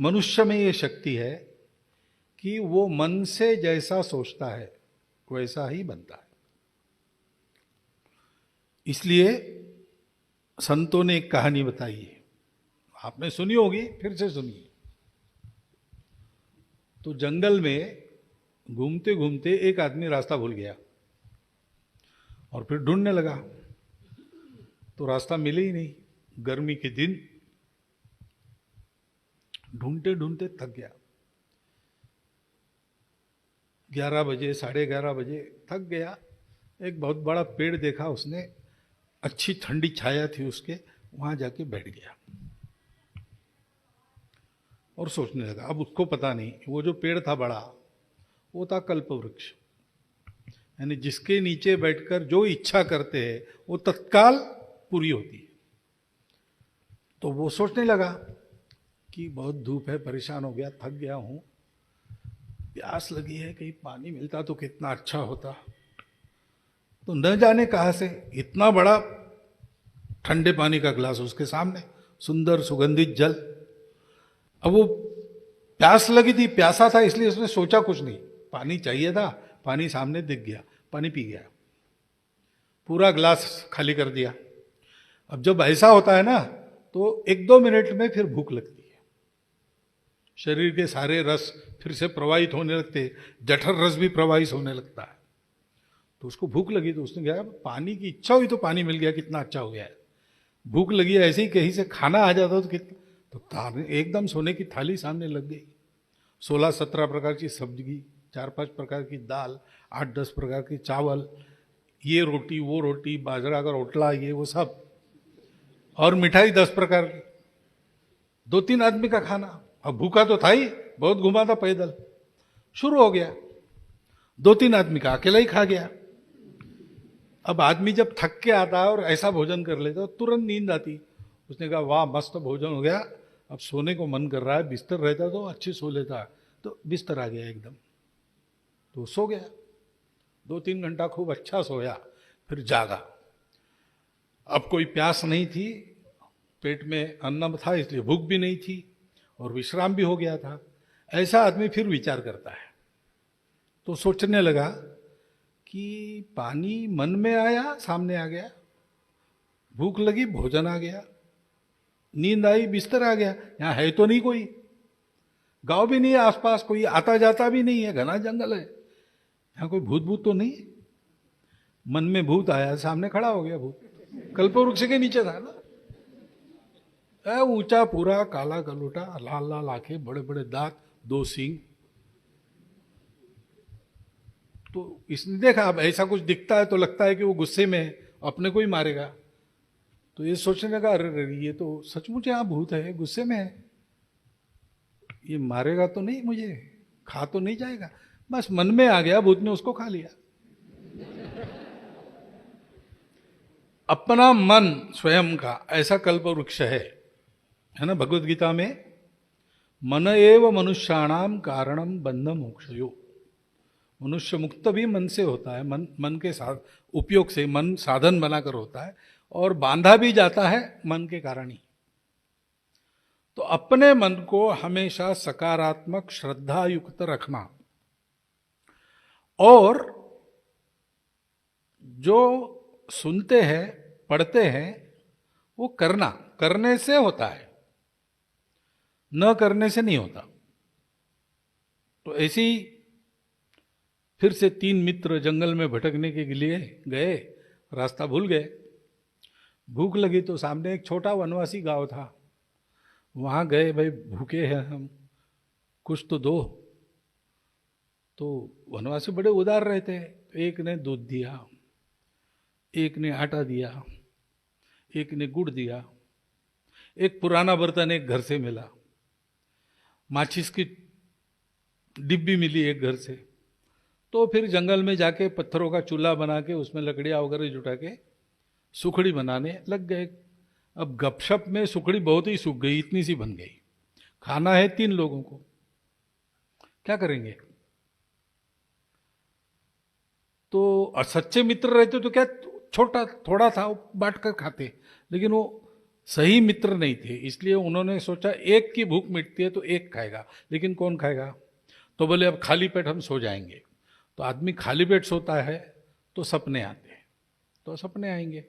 मनुष्य में ये शक्ति है कि वो मन से जैसा सोचता है वैसा ही बनता है। इसलिए संतों ने एक कहानी बताई है, आपने सुनी होगी, फिर से सुनिए। तो जंगल में घूमते घूमते एक आदमी रास्ता भूल गया और फिर ढूंढने लगा, तो रास्ता मिले ही नहीं। गर्मी के दिन ढूंढते ढूंढते थक गया। 11 बजे 11:30 बजे थक गया। एक बहुत बड़ा पेड़ देखा उसने, अच्छी ठंडी छाया थी उसके, वहां जाके बैठ गया और सोचने लगा। अब उसको पता नहीं वो जो पेड़ था बड़ा, वो था कल्पवृक्ष, यानी जिसके नीचे बैठकर जो इच्छा करते हैं वो तत्काल पूरी होती है। तो वो सोचने लगा कि बहुत धूप है, परेशान हो गया, थक गया हूं, प्यास लगी है, कहीं पानी मिलता तो कितना अच्छा होता। तो न जाने कहां से इतना बड़ा ठंडे पानी का गिलास उसके सामने, सुंदर सुगंधित जल। अब वो प्यास लगी थी, प्यासा था, इसलिए उसने सोचा कुछ नहीं, पानी चाहिए था, पानी सामने दिख गया, पानी पी गया, पूरा गिलास खाली कर दिया। अब जब ऐसा होता है ना तो 1-2 मिनट में फिर भूख लगती है, शरीर के सारे रस फिर से प्रवाहित होने लगते, जठर रस भी प्रवाहित होने लगता है। तो उसको भूख लगी तो उसने कहा पानी की इच्छा हुई तो पानी मिल गया, कितना अच्छा हो गया है। भूख लगी ऐसे ही कहीं से खाना आ जाता तो कितना, तो एकदम सोने की थाली सामने लग गई, 16-17 प्रकार की सब्जी, 4-5 प्रकार की दाल, 8-10 प्रकार की चावल, ये रोटी वो रोटी, बाजरा का रोटला, ये वो सब, और मिठाई 10 प्रकार की। 2-3 आदमी का खाना। अब भूखा तो था ही, बहुत घुमा था पैदल, शुरू हो गया। 2-3 आदमी का अकेला ही खा गया। अब आदमी जब थक के आता है और ऐसा भोजन कर लेता तो तुरंत नींद आती। उसने कहा वाह मस्त भोजन हो गया, अब सोने को मन कर रहा है, बिस्तर रहता तो अच्छे सो लेता, तो बिस्तर आ गया एकदम, तो सो गया। 2-3 घंटा खूब अच्छा सोया, फिर जागा। अब कोई प्यास नहीं थी, पेट में अन्न था इसलिए भूख भी नहीं थी, और विश्राम भी हो गया था। ऐसा आदमी फिर विचार करता है, तो सोचने लगा कि पानी मन में आया, सामने आ गया, भूख लगी, भोजन आ गया, नींद आई, बिस्तर आ गया, यहां है तो नहीं कोई, गांव भी नहीं है आसपास, कोई आता जाता भी नहीं है, घना जंगल है, यहां कोई भूत भूत तो नहीं। मन में भूत आया, सामने खड़ा हो गया भूत, कल्पवृक्ष के नीचे था ना, ऊंचा पूरा, काला गलोटा, लाल लाल आंखें, बड़े बड़े दांत, 2 सींग। तो इसने देखा अब ऐसा कुछ दिखता है तो लगता है कि वो गुस्से में है, अपने को ही मारेगा। तो ये सोचने लगा अरे ये तो सचमुच यहां भूत है, गुस्से में है, ये मारेगा तो नहीं मुझे, खा तो नहीं जाएगा। बस मन में आ गया, भूत ने उसको खा लिया। अपना मन स्वयं का ऐसा कल्पवृक्ष है ना। भगवत गीता में मन एव मनुष्याणाम कारणम बंध मोक्षयो, मनुष्य मुक्त भी मन से होता है, मन के साथ उपयोग से, मन साधन बनाकर होता है, और बांधा भी जाता है मन के कारण ही। तो अपने मन को हमेशा सकारात्मक श्रद्धा युक्त रखना, और जो सुनते हैं पढ़ते हैं वो करना, करने से होता है, न करने से नहीं होता। तो ऐसी फिर से 3 मित्र जंगल में भटकने के लिए गए, रास्ता भूल गए, भूख लगी तो सामने एक छोटा वनवासी गांव था, वहां गए, भाई भूखे हैं हम, कुछ तो दो। तो वनवासी बड़े उदार रहते हैं, तो एक ने दूध दिया, एक ने आटा दिया, एक ने गुड़ दिया, एक पुराना बर्तन एक घर से मिला, माचिस की डिब्बी मिली एक घर से। तो फिर जंगल में जाके पत्थरों का चूल्हा बना के उसमें लकड़ियाँ वगैरह जुटा के सुखड़ी बनाने लग गए। अब गपशप में सुखड़ी बहुत ही सूख गई, इतनी सी बन गई, खाना है 3 लोगों को, क्या करेंगे। तो सच्चे मित्र रहते तो क्या, छोटा थोड़ा था बांट कर खाते, लेकिन वो सही मित्र नहीं थे, इसलिए उन्होंने सोचा एक की भूख मिटती है तो एक खाएगा, लेकिन कौन खाएगा? तो बोले अब खाली पेट हम सो जाएंगे। तो आदमी खाली पेट सोता है तो सपने आते हैं, तो सपने आएंगे।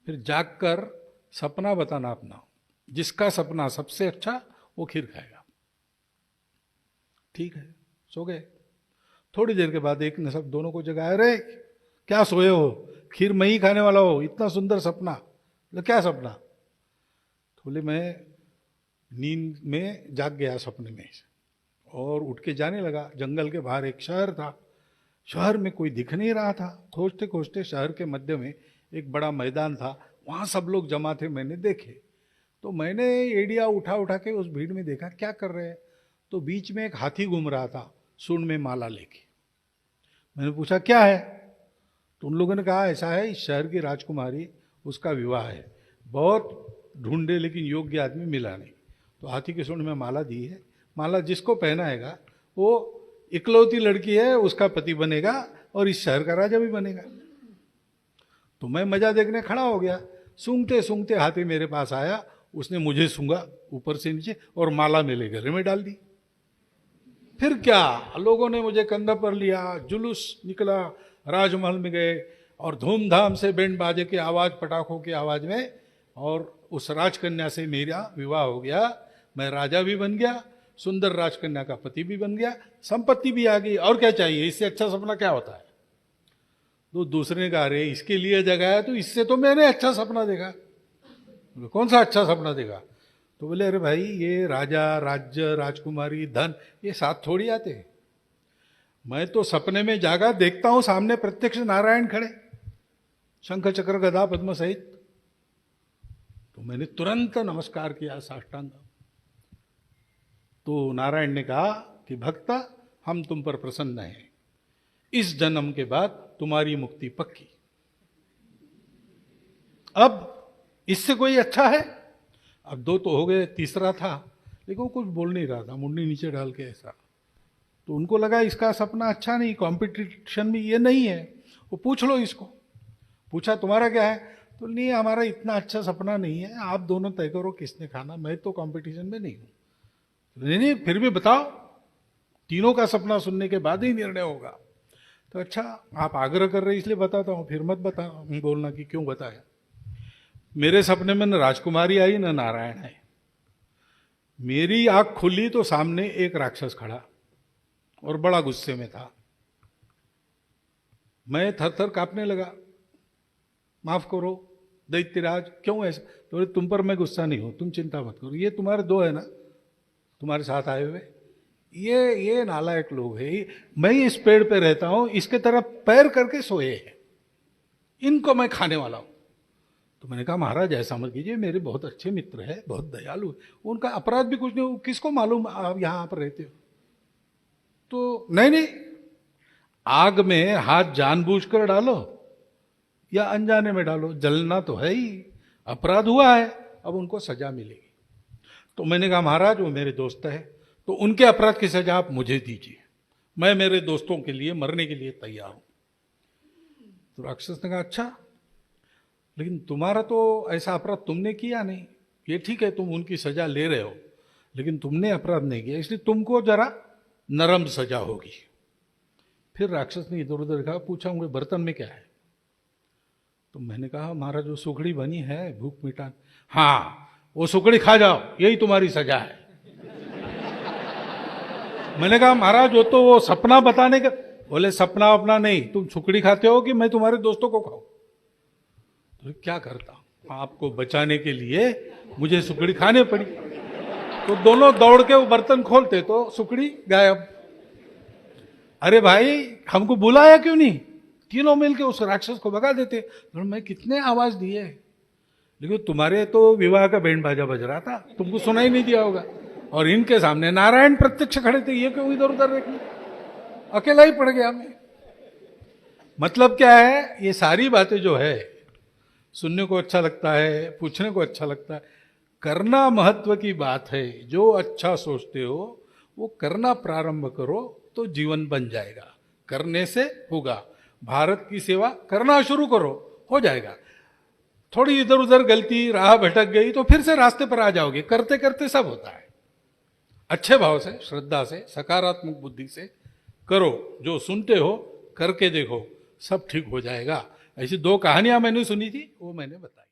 फिर जाग कर सपना बताना अपना, जिसका सपना सबसे अच्छा वो खीर खाएगा। ठीक है, सो गए। थोड़ी देर के बाद एक ने सब दोनों को जगाया, अरे क्या सोए हो, खीर मैं ही खाने वाला हो, इतना सुंदर सपना। तो क्या सपना? बोले मैं नींद में जाग गया सपने में और उठ के जाने लगा। जंगल के बाहर एक शहर था, शहर में कोई दिख नहीं रहा था। खोजते खोजते शहर के मध्य में एक बड़ा मैदान था, वहाँ सब लोग जमा थे, मैंने देखे। तो मैंने एडिया उठा उठा के उस भीड़ में देखा क्या कर रहे हैं। तो बीच में एक हाथी घूम रहा था सूंड में माला लेके। मैंने पूछा क्या है? तो उन लोगों ने कहा ऐसा है, इस शहर की राजकुमारी, उसका विवाह है, बहुत ढूंढे लेकिन योग्य आदमी मिला नहीं, तो हाथी के सूंड में माला दी है, माला जिसको पहनाएगा वो इकलौती लड़की है, उसका पति बनेगा और इस शहर का राजा भी बनेगा। तो मैं मजा देखने खड़ा हो गया। सूंघते सूंघते हाथी मेरे पास आया, उसने मुझे सूंघा ऊपर से नीचे और माला मेरे गले में डाल दी। फिर क्या, लोगों ने मुझे कंधा पर लिया, जुलूस निकला, राजमहल में गए और धूमधाम से बैंड बाजे की आवाज, पटाखों की आवाज में, और उस राजकन्या से मेरा विवाह हो गया। मैं राजा भी बन गया, सुंदर राजकन्या का पति भी बन गया, संपत्ति भी आ गई, और क्या चाहिए, इससे अच्छा सपना क्या होता है? तो दूसरे ने कहा अरे इसके लिए जगाया तो इससे तो मैंने अच्छा सपना देखा। कौन सा अच्छा सपना देखा? तो बोले अरे भाई ये राजा, राज्य, राजकुमारी, धन, ये साथ थोड़ी आते हैं। मैं तो सपने में जागा, देखता हूं सामने प्रत्यक्ष नारायण खड़े, शंख चक्र गदा पद्म सहित। तो मैंने तुरंत नमस्कार किया, साष्टांग। तो नारायण ने कहा कि भक्ता, हम तुम पर प्रसन्न हैं, इस जन्म के बाद तुम्हारी मुक्ति पक्की। अब इससे कोई अच्छा है? अब दो तो हो गए, तीसरा था, लेकिन वो कुछ बोल नहीं रहा था, मुंडी नीचे डाल के ऐसा। तो उनको लगा इसका सपना अच्छा नहीं, कंपटीशन में ये नहीं है, वो पूछ लो इसको। पूछा तुम्हारा क्या है? तो नहीं हमारा इतना अच्छा सपना नहीं है, आप दोनों तय करो किसने खाना, मैं तो कंपटीशन में नहीं हूं। नहीं फिर भी बताओ, तीनों का सपना सुनने के बाद ही निर्णय होगा। तो अच्छा आप आग्रह कर रहे इसलिए बताता हूं, फिर मत बता बोलना कि क्यों बताया। मेरे सपने में न राजकुमारी आई न नारायण आए। मेरी आंख खुली तो सामने एक राक्षस खड़ा और बड़ा गुस्से में था। मैं थर थर कांपने लगा। माफ करो दैत्यराज, क्यों ऐसा? तो तुम पर मैं गुस्सा नहीं हूं, तुम चिंता मत करो, ये तुम्हारे दो है ना तुम्हारे साथ आए हुए, ये नालायक लोग हैं, मैं इस पेड़ पे रहता हूं, इसके तरफ पैर करके सोए हैं, इनको मैं खाने वाला हूं। तो मैंने कहा महाराज ऐसा मत कीजिए, मेरे बहुत अच्छे मित्र हैं, बहुत दयालु, उनका अपराध भी कुछ नहीं, किसको मालूम आप यहां पर रहते हो। तो नहीं, आग में हाथ जानबूझकर डालो या अनजाने में डालो, जलना तो है ही, अपराध हुआ है, अब उनको सजा मिलेगी। तो मैंने कहा महाराज वो मेरे दोस्त है, तो उनके अपराध की सजा आप मुझे दीजिए, मैं मेरे दोस्तों के लिए मरने के लिए तैयार हूं। तो राक्षस ने कहा अच्छा, लेकिन तुम्हारा तो ऐसा अपराध तुमने किया नहीं, ये ठीक है तुम उनकी सजा ले रहे हो, लेकिन तुमने अपराध नहीं किया, इसलिए तुमको जरा नरम सजा होगी। फिर राक्षस ने इधर उधर कहा, पूछा उनके बर्तन में क्या है? तो मैंने कहा महाराज वो सुखड़ी बनी है भूख मिटान। हाँ वो सुखड़ी खा जाओ, यही तुम्हारी सजा है। मैंने कहा महाराज वो तो वो सपना बताने का। बोले सपना अपना नहीं, तुम सुखड़ी खाते हो कि मैं तुम्हारे दोस्तों को खाऊं? तो क्या करता, आपको बचाने के लिए मुझे सुखड़ी खाने पड़ी। तो दोनों दौड़ के वो बर्तन खोलते तो सुखड़ी गायब। अरे भाई हमको बुलाया क्यों नहीं? तीनों मिलके उस राक्षस को भगा देते। तो मैं कितने आवाज दिए, लेकिन तुम्हारे तो विवाह का बैंड बाजा बज रहा था, तुमको सुनाई नहीं दिया होगा, और इनके सामने नारायण प्रत्यक्ष खड़े थे, ये क्यों इधर उधर देखने? अकेला ही पड़ गया मैं। मतलब क्या है, ये सारी बातें जो है सुनने को अच्छा लगता है, पूछने को अच्छा लगता है, करना महत्व की बात है। जो अच्छा सोचते हो वो करना प्रारंभ करो तो जीवन बन जाएगा, करने से होगा। भारत की सेवा करना शुरू करो, हो जाएगा। थोड़ी इधर उधर गलती, राह भटक गई तो फिर से रास्ते पर आ जाओगे। करते करते सब होता है। अच्छे भाव से, श्रद्धा से, सकारात्मक बुद्धि से करो। जो सुनते हो करके देखो, सब ठीक हो जाएगा। ऐसी 2 कहानियां मैंने सुनी थी, वो मैंने बताई।